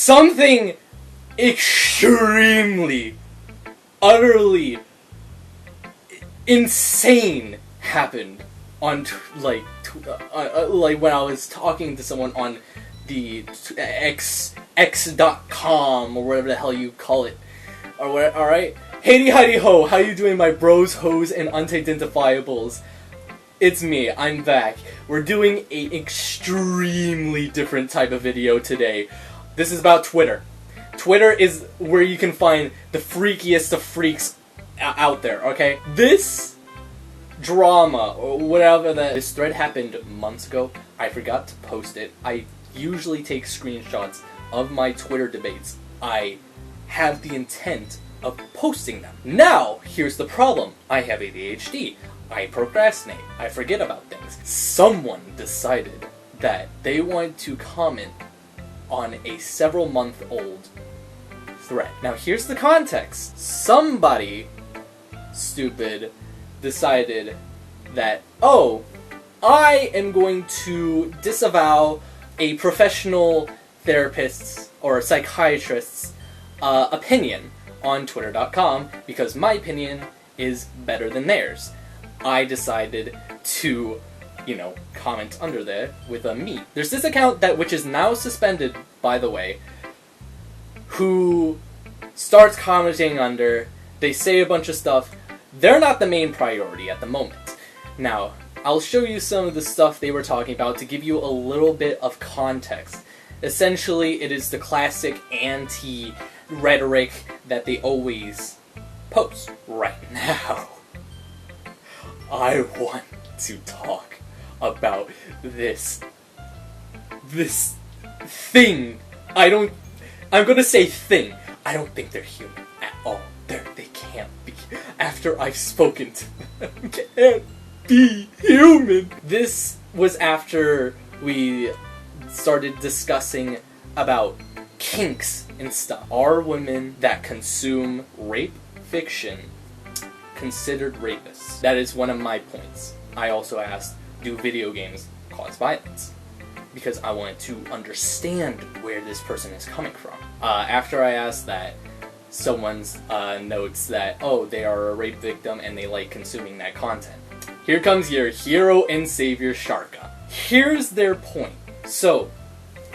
something extremely, utterly insane happened on like when I was talking to someone on the x.com or whatever the hell you call it, or what? All right, hey howdy ho, how you doing, my bros, hoes, and unidentifiables? It's me, I'm back. We're doing an extremely different type of video today. This is about Twitter. Twitter is where you can find the freakiest of freaks out there, okay? This drama, or whatever this thread happened months ago, I forgot to post it. I usually take screenshots of my Twitter debates. I have the intent of posting them. Now, here's the problem. I have ADHD. I procrastinate. I forget about things. Someone decided that they wanted to comment on a several-month-old thread. Now, here's the context. Somebody stupid decided that, oh, I am going to disavow a professional therapist's or psychiatrist's opinion on Twitter.com because my opinion is better than theirs. I decided to, comment under there with a me. There's this account which is now suspended, by the way, who starts commenting under, they say a bunch of stuff. They're not the main priority at the moment. Now, I'll show you some of the stuff they were talking about to give you a little bit of context. Essentially, it is the classic anti-rhetoric that they always post right now. I want to talk about this thing. I'm gonna say thing. I don't think they're human at all. They can't be. After I've spoken to them, can't be human. This was after we started discussing about kinks and stuff. Are women that consume rape fiction considered rapists? That is one of my points. I also asked, do video games cause violence? Because I wanted to understand where this person is coming from. After I asked that, someone's notes that, oh, they are a rape victim and they like consuming that content. Here comes your hero and savior, Sharka. Here's their point. So,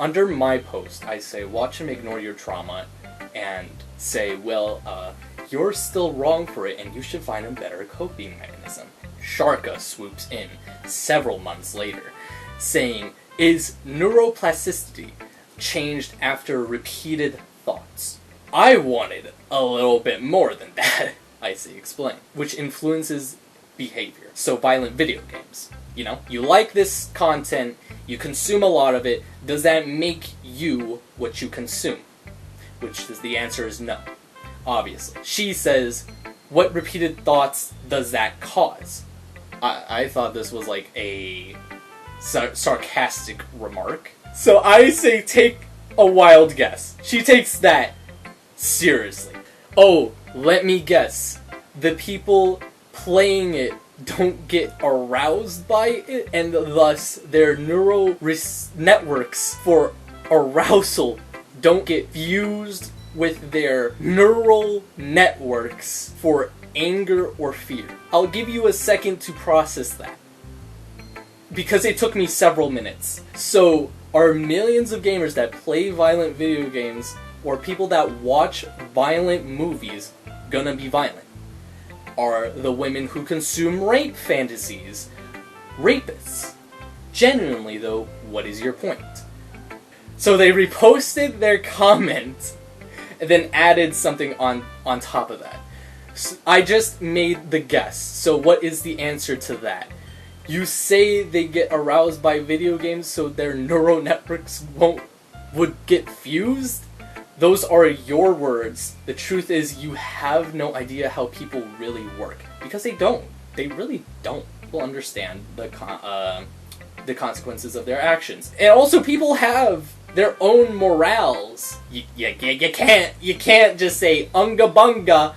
under my post, I say, watch him ignore your trauma, and say, well, you're still wrong for it, and you should find a better coping mechanism. Sharka swoops in several months later, saying, is neuroplasticity changed after repeated thoughts? I wanted a little bit more than that, I say explain, which influences behavior. So violent video games. You like this content, you consume a lot of it, does that make you what you consume? Which is, the answer is no, obviously. She says, what repeated thoughts does that cause? I thought this was like a sarcastic remark. So I say take a wild guess. She takes that seriously. Oh, let me guess. The people playing it don't get aroused by it, and thus their neural networks for arousal don't get fused with their neural networks for anger or fear. I'll give you a second to process that, because it took me several minutes. So, are millions of gamers that play violent video games, or people that watch violent movies, gonna be violent? Are the women who consume rape fantasies rapists? Genuinely though, what is your point? So they reposted their comment, and then added something on top of that. So I just made the guess. So what is the answer to that? You say they get aroused by video games so their neural networks would get fused? Those are your words. The truth is you have no idea how people really work. Because they don't. They really don't. People understand the consequences of their actions. And also people have their own morals. You can't just say unga bunga,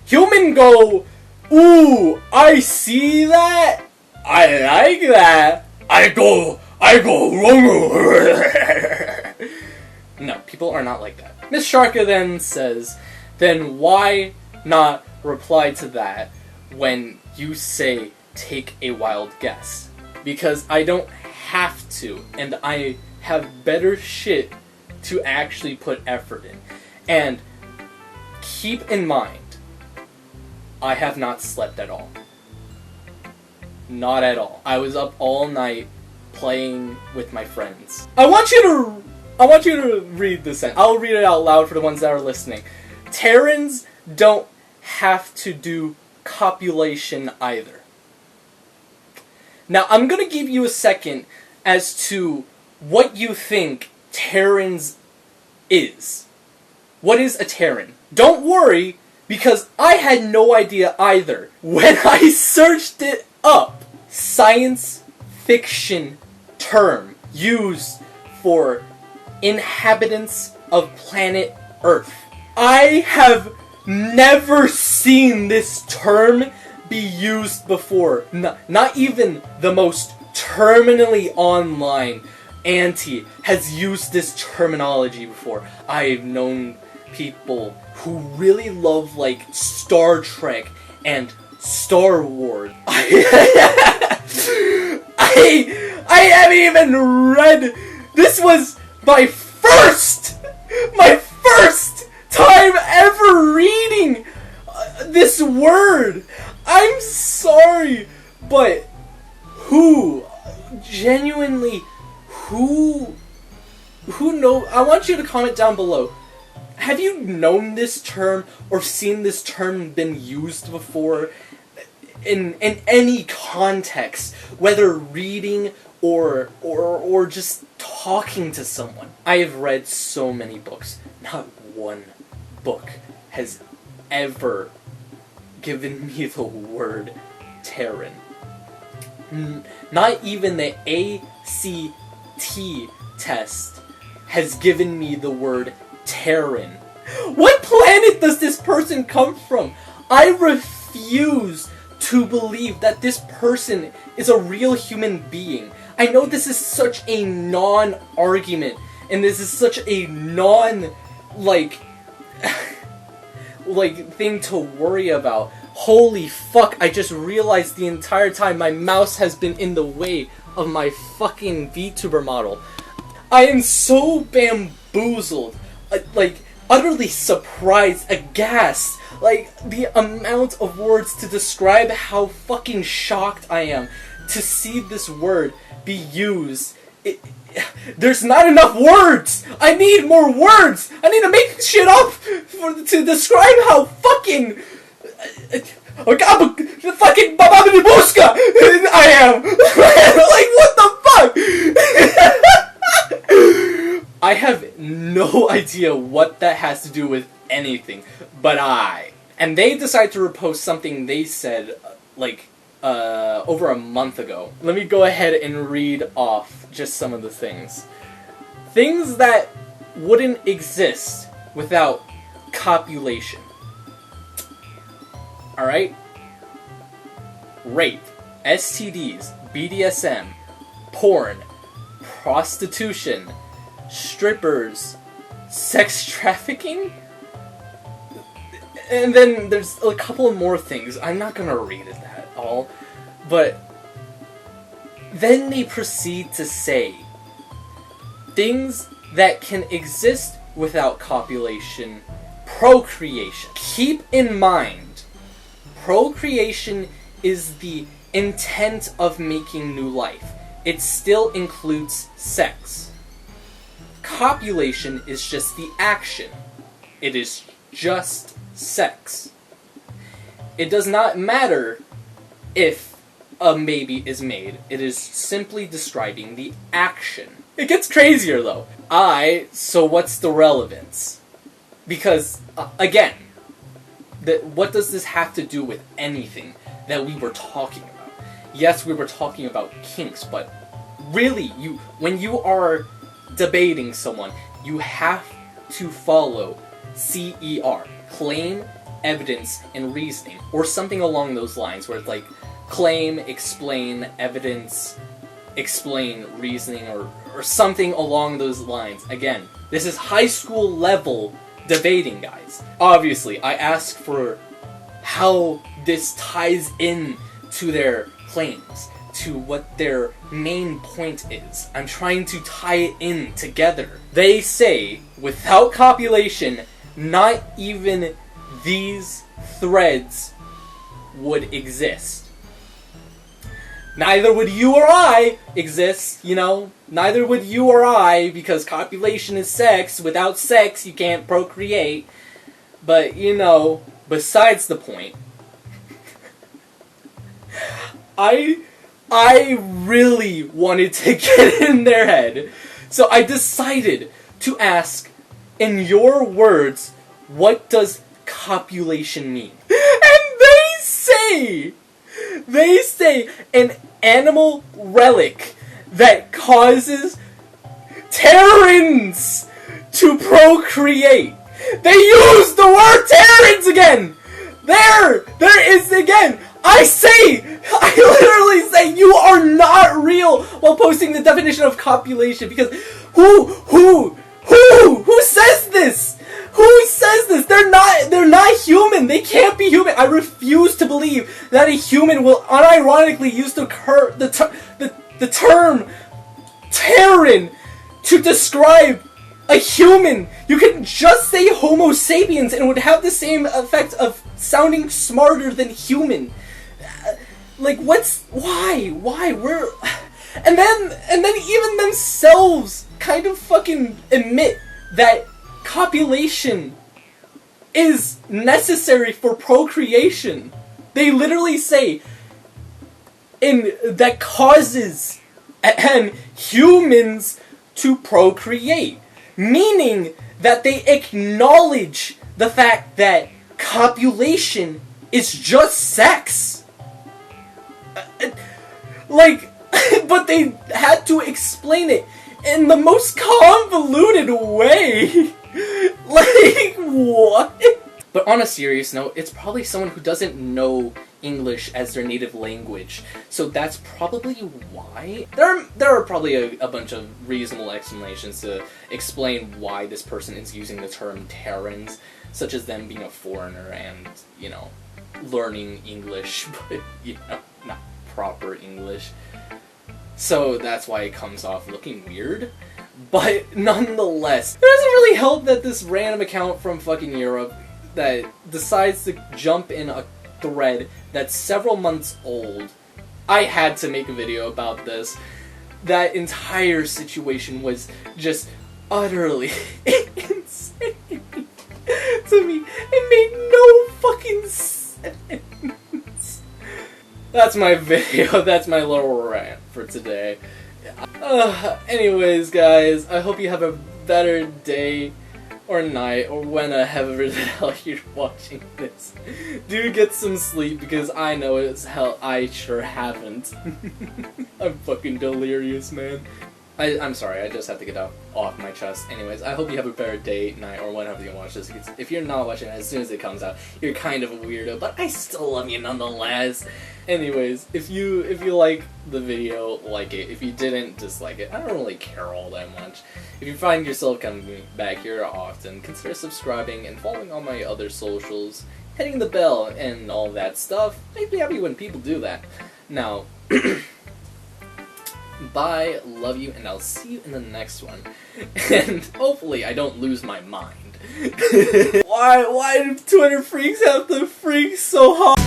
human go, ooh, I see that, I like that, I go people are not like that. Miss Sharka then says, then why not reply to that when you say take a wild guess? Because I don't have to, and I have better shit to actually put effort in. And keep in mind, I have not slept at all. Not at all. I was up all night playing with my friends. I want you to read this. I'll read it out loud for the ones that are listening. Terrans don't have to do copulation either. Now, I'm gonna give you a second as to what you think Terrans is. What is a Terran? Don't worry, because I had no idea either. When I searched it up, science fiction term used for inhabitants of planet Earth. I have never seen this term be used before. Not even the most terminally online auntie has used this terminology before. I've known people who really love, like, Star Trek and Star Wars. I haven't even read. This was my first time ever reading this word. I'm sorry, but who know? I want you to comment down below. Have you known this term or seen this term been used before in any context, whether reading or just talking to someone? I have read so many books. Not one book has ever given me the word Terran. Not even the ACT test has given me the word Terran. What planet does this person come from? I refuse to believe that this person is a real human being. I know this is such a non-argument, and this is such a like thing to worry about. Holy fuck, I just realized the entire time my mouse has been in the way of my fucking VTuber model. I am so bamboozled, like, utterly surprised, aghast, like, the amount of words to describe how fucking shocked I am to see this word be used. There's not enough words! I need more words! I need to make shit up to describe how fucking fucking bababibuska I am! Like, what the fuck? I have no idea what that has to do with anything, but and they decided to repost something they said, like, over a month ago. Let me go ahead and read off just some of the things. Things that wouldn't exist without copulation. Alright? Rape, STDs, BDSM, porn, prostitution, strippers, sex trafficking? And then there's a couple more things. I'm not gonna read it that all, but then they proceed to say things that can exist without copulation: procreation. Keep in mind, procreation is the intent of making new life. It still includes sex. Copulation is just the action. It is just sex. It does not matter if a baby is made. It is simply describing the action. It gets crazier though. So what's the relevance? Because, again, what does this have to do with anything that we were talking about? Yes, we were talking about kinks, but really, when you are debating someone, you have to follow CER. Claim, evidence, and reasoning. Or something along those lines, where it's like, claim, explain, evidence, explain, reasoning, or or something along those lines. Again, this is high school level debating, guys. Obviously, I ask for how this ties in to their claims, to what their main point is. I'm trying to tie it in together. They say, without copulation, not even these threads would exist. Neither would you or I exist, you know? Neither would you or I, because copulation is sex. Without sex, you can't procreate. But, you know, besides the point, I really wanted to get in their head, so I decided to ask, in your words, what does copulation mean? And they say an animal relic that causes Terrans to procreate. They use the word Terrans again! There is again! I literally say you are not real while posting the definition of copulation, because who says this? Who says this? They're not human. They can't be human. I refuse to believe that a human will unironically use the term Terran to describe a human. You can just say Homo sapiens and it would have the same effect of sounding smarter than human. Like, why? We're, and then even themselves kind of fucking admit that copulation is necessary for procreation. They literally say, that causes humans to procreate. Meaning that they acknowledge the fact that copulation is just sex. Like, but they had to explain it in the most convoluted way. Like, what? But on a serious note, it's probably someone who doesn't know English as their native language. So that's probably why. There are probably a bunch of reasonable explanations to explain why this person is using the term Terrans, such as them being a foreigner and, you know, learning English, but, you know, not proper English. So that's why it comes off looking weird. But nonetheless, it doesn't really help that this random account from fucking Europe that decides to jump in a thread that's several months old. I had to make a video about this. That entire situation was just utterly insane to me. It made no fucking sense. That's my video. That's my little rant for today. Anyways, guys, I hope you have a better day or night, or whenever the hell you're watching this. Do get some sleep, because I know as hell I sure haven't. I'm fucking delirious, man. I'm sorry, I just have to get that off my chest. Anyways, I hope you have a better day, night, or whenever you watch this. If you're not watching it as soon as it comes out, you're kind of a weirdo, but I still love you nonetheless. Anyways, if you like the video, like it. If you didn't, dislike it. I don't really care all that much. If you find yourself coming back here often, consider subscribing and following all my other socials, hitting the bell and all that stuff. Make me happy when people do that. Now, bye, love you, and I'll see you in the next one. And hopefully I don't lose my mind. Why do Twitter freaks have to freak so hard?